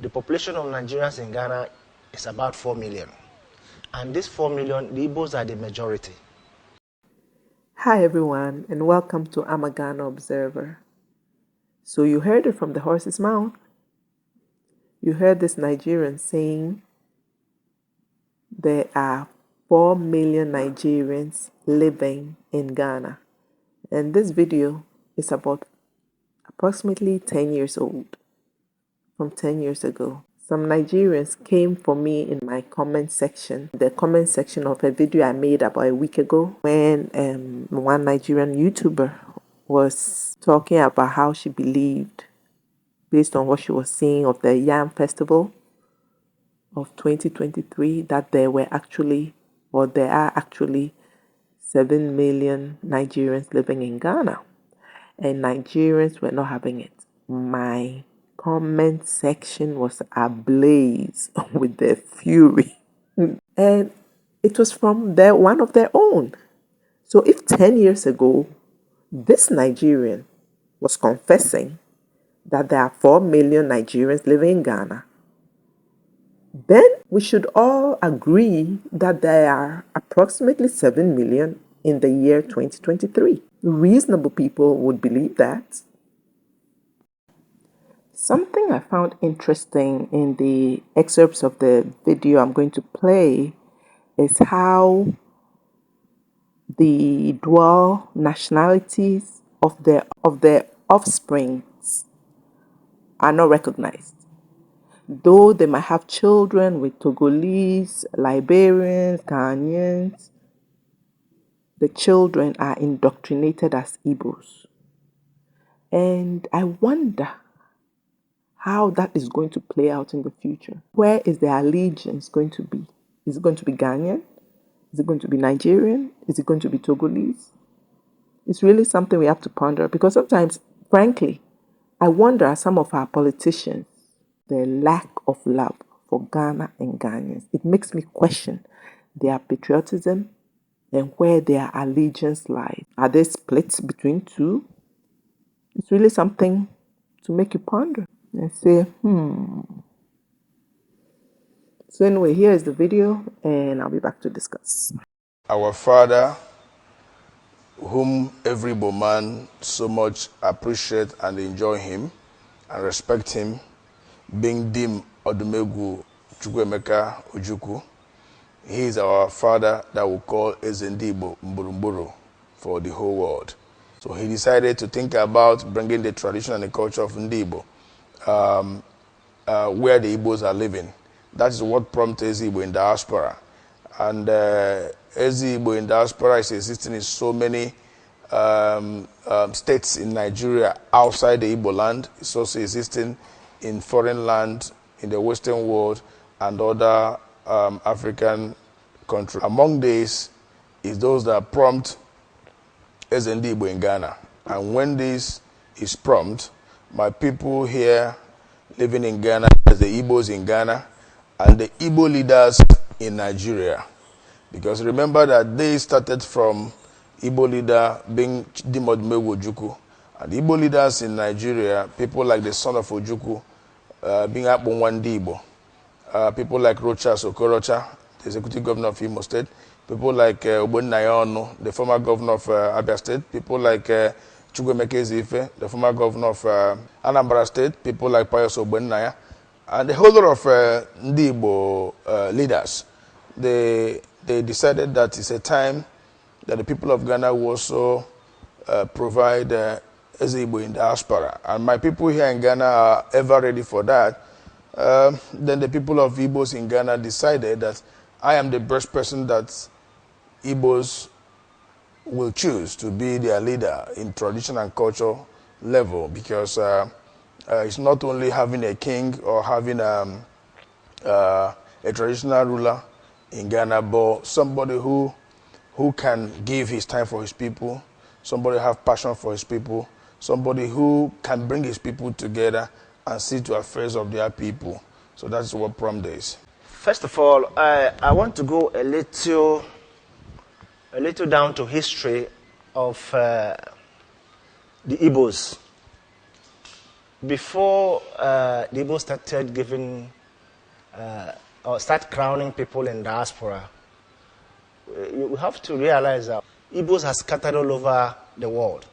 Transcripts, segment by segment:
the population of Nigerians in Ghana is about 4 million. And this 4 million, the Igbos are the majority. Hi everyone, and welcome to I'm a Ghana Observer. So you heard it from the horse's mouth. You heard this Nigerian saying there are 4 million Nigerians living in Ghana. And this video is about approximately 10 years old, from 10 years ago. Some Nigerians came for me in my comment section, the comment section of a video I made about a week ago when one Nigerian YouTuber was talking about how she believed, based on what she was seeing of the Yam Festival of 2023, that there are actually 7 million Nigerians living in Ghana. And Nigerians were not having it. My comment section was ablaze with their fury. And it was from one of their own. So if 10 years ago, this Nigerian was confessing that there are 4 million Nigerians living in Ghana, then we should all agree that there are approximately 7 million in the year 2023. Reasonable people would believe that. Something I found interesting in the excerpts of the video I'm going to play is how the dual nationalities of their offspring are not recognized. Though they might have children with Togolese, Liberians, Ghanaians, the children are indoctrinated as Igbos. And I wonder how that is going to play out in the future. Where is their allegiance going to be? Is it going to be Ghanaian? Is it going to be Nigerian? Is it going to be Togolese? It's really something we have to ponder, because sometimes, frankly, I wonder at some of our politicians, their lack of love for Ghana and Ghanaians. It makes me question their patriotism and where their allegiance lies. Are they split between two? It's really something to make you ponder and say, So anyway, here is the video, and I'll be back to discuss. Our father, whom every Igbo man so much appreciate and enjoy him and respect him, being Dim Odumegwu Chukwuemeka Ojukwu, he is our father that we call Ezendibo Mburumburu for the whole world. So he decided to think about bringing the tradition and the culture of Ndibo where the Igbos are living. That is what prompted Igbo in diaspora. And Igbo in diaspora is existing in so many states in Nigeria outside the IGBOLAND. It's also existing in foreign land in the Western world and other African countries. Among these is those that prompt Igbo in Ghana. And when this is prompt, my people here living in Ghana, the Igbos in Ghana, and the Igbo leaders in Nigeria. Because remember that they started from Igbo leader being Dim Odumegwu Ojukwu. And the Igbo leaders in Nigeria, people like the son of Ojukwu, being Akbonwandi Igbo. People like Rochas Okorocha, the executive governor of Imo State. People like Ogbonnaya, the former governor of Abia State. People like Chukwuemeka Ezife, the former governor of Anambra State. People like Pius Ogbonnaya. And the whole lot of Ndibo leaders. They decided that it's a time that the people of Ghana will also provide Igbo in diaspora. And my people here in Ghana are ever ready for that. Then the people of Igbos in Ghana decided that I am the best person that Igbos will choose to be their leader in tradition and culture level, because it's not only having a king or having a traditional ruler in Ghana, but somebody who can give his time for his people, somebody who have passion for his people, somebody who can bring his people together and see to affairs of their people. So that's what prompted is. First of all, I want to go a little down to history of the Igbos. Before the Igbo started giving or start crowning people in diaspora, you have to realize that Igbos are scattered all over the world.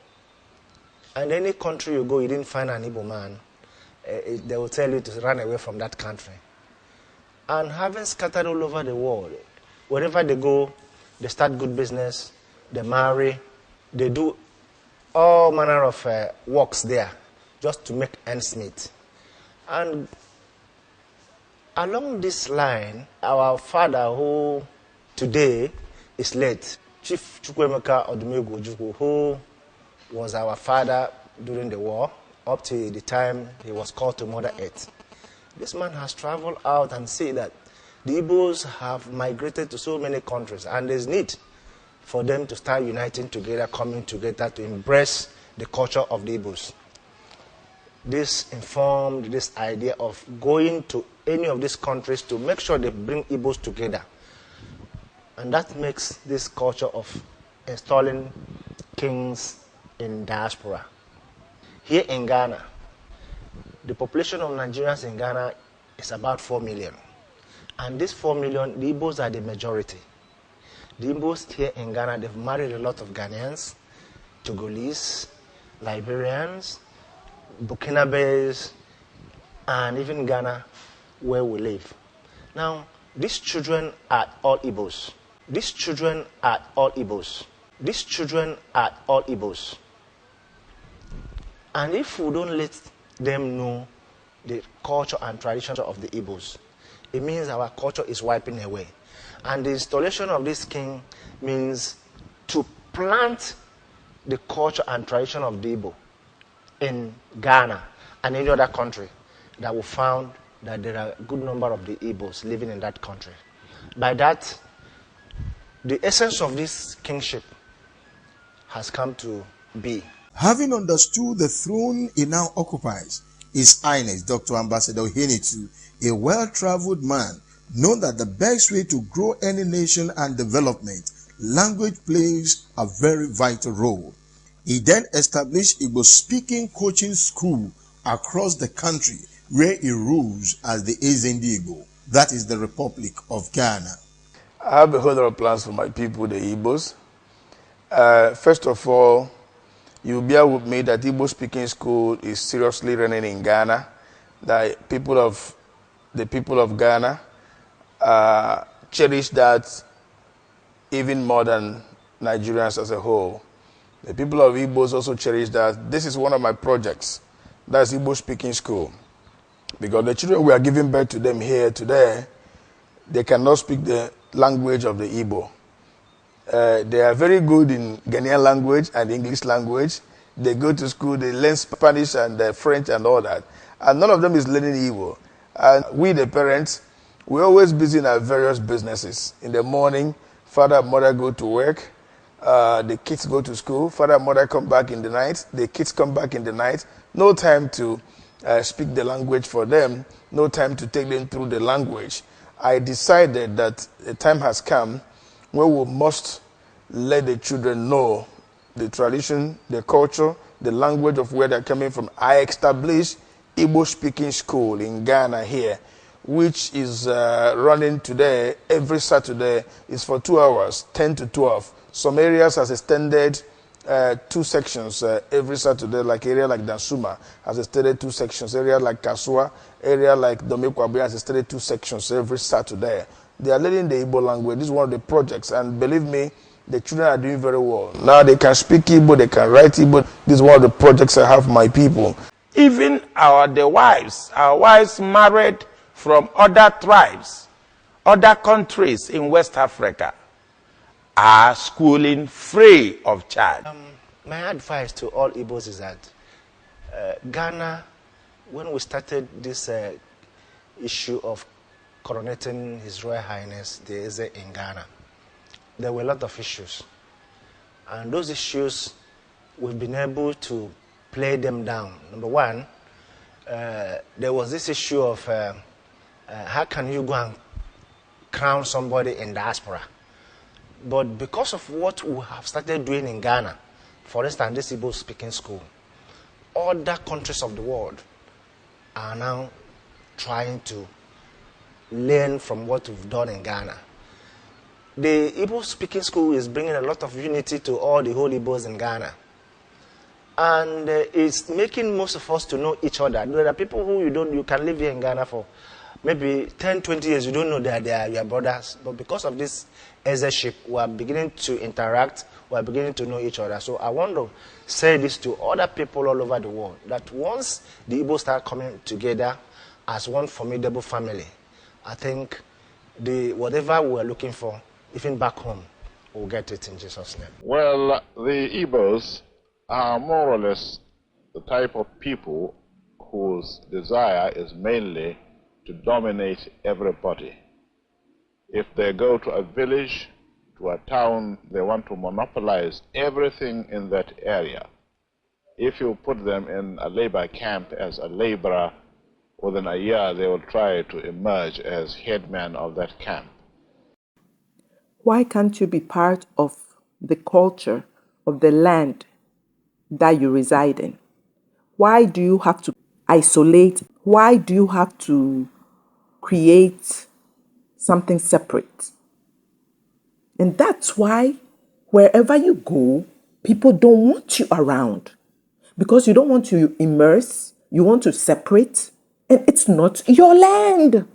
And any country you go, you didn't find an Igbo man, they will tell you to run away from that country. And having scattered all over the world, wherever they go, they start good business, they marry, they do all manner of works there just to make ends meet. And along this line, our father, who today is late, Chief Chukwemeka Odumegwu Ojukwu, who was our father during the war, up to the time he was called to Mother Earth. This man has traveled out and seen that the Igbos have migrated to so many countries, and there's need for them to start uniting together, coming together to embrace the culture of the Igbos. This informed this idea of going to any of these countries to make sure they bring Igbos together. And that makes this culture of installing kings in diaspora. Here in Ghana, the population of Nigerians in Ghana is about 4 million. And this 4 million, the Igbos are the majority. The Igbos here in Ghana, they've married a lot of Ghanaians, Togolese, Liberians, Burkinabes, and even Ghana, where we live. Now, these children are all Igbos. These children are all Igbos. These children are all Igbos. And if we don't let them know the culture and tradition of the Igbos, it means our culture is wiping away. And the installation of this king means to plant the culture and tradition of the Igbo in Ghana and any other country that we found that there are a good number of the Igbos living in that country. By that, the essence of this kingship has come to be. Having understood the throne he now occupies, His Highness Dr. Ambassador Henitu, a well-traveled man, known that the best way to grow any nation and development, language plays a very vital role. He then established Igbo-speaking coaching school across the country, where he rules as the Ezendi Igbo, that is the Republic of Ghana. I have a whole lot of plans for my people, the Igbos. First of all, you'll bear with me that Igbo speaking school is seriously running in Ghana. The people of Ghana cherish that even more than Nigerians as a whole. The people of Igbos also cherish that. This is one of my projects. That's Igbo speaking school. Because the children we are giving birth to them here today, they cannot speak the language of the Igbo. They are very good in Ghanaian language and English language. They go to school, they learn Spanish and French and all that. And none of them is learning Igbo. And we, the parents, we're always busy in our various businesses. In the morning, father and mother go to work. The kids go to school. Father and mother come back in the night. The kids come back in the night. No time to speak the language for them. No time to take them through the language. I decided that the time has come where we must let the children know the tradition, the culture, the language of where they're coming from. I established Igbo speaking school in Ghana here, which is running today, every Saturday. Is for 2 hours, 10 to 12. Some areas has extended 2 sections every Saturday, like area like Dansuma has extended 2 sections. Area like Kasua, area like Domekwabe has extended 2 sections every Saturday. They are learning the Igbo language. This is one of the projects, and believe me, the children are doing very well. Now they can speak Igbo, they can write Igbo. This is one of the projects I have for my people. Even our wives married from other tribes, other countries in West Africa, are schooling free of charge. My advice to all Igbos is that Ghana, when we started this issue of coronating His Royal Highness the Eze in Ghana, there were a lot of issues. And those issues, we've been able to play them down. Number one, there was this issue of how can you go and crown somebody in diaspora? But because of what we have started doing in Ghana, for instance, this Igbo speaking school, other countries of the world are now trying to learn from what we've done in Ghana. The Igbo speaking school is bringing a lot of unity to all the whole Igbos in Ghana. And it's making most of us to know each other. There are people who you can live here in Ghana for maybe 10, 20 years, you don't know that they are your brothers. But because of this eldership, we are beginning to interact, we are beginning to know each other. So I want to say this to other people all over the world, that once the Igbos start coming together as one formidable family, I think whatever we're looking for, even back home, we'll get it in Jesus' name. Well, the Igbos are more or less the type of people whose desire is mainly to dominate everybody. If they go to a village, to a town, they want to monopolize everything in that area. If you put them in a labor camp as a laborer, within a year they will try to emerge as headman of that camp. Why can't you be part of the culture of the land that you reside in? Why do you have to isolate? Why do you have to create something separate? And that's why wherever you go, people don't want you around, because you don't want to immerse, you want to separate, and it's not your land.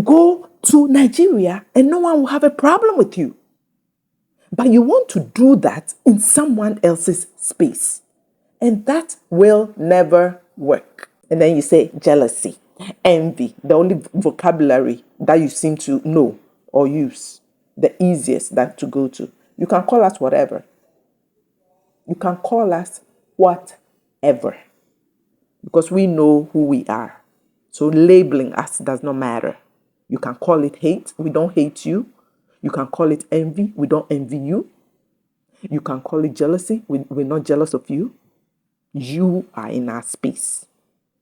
Go to Nigeria and no one will have a problem with you. But you want to do that in someone else's space. And that will never work. And then you say jealousy, envy, the only vocabulary that you seem to know or use, the easiest that to go to. You can call us whatever. You can call us whatever, because we know who we are. So labeling us does not matter. You can call it hate. We don't hate you. You can call it envy. We don't envy you. You can call it jealousy. We're not jealous of you. You are in our space.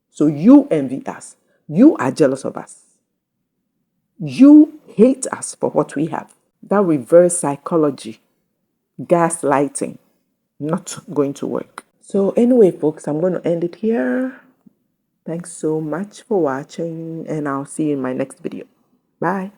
So you envy us. You are jealous of us. You hate us for what we have. That reverse psychology, gaslighting, not going to work. So anyway, folks, I'm going to end it here. Thanks so much for watching, and I'll see you in my next video. Bye.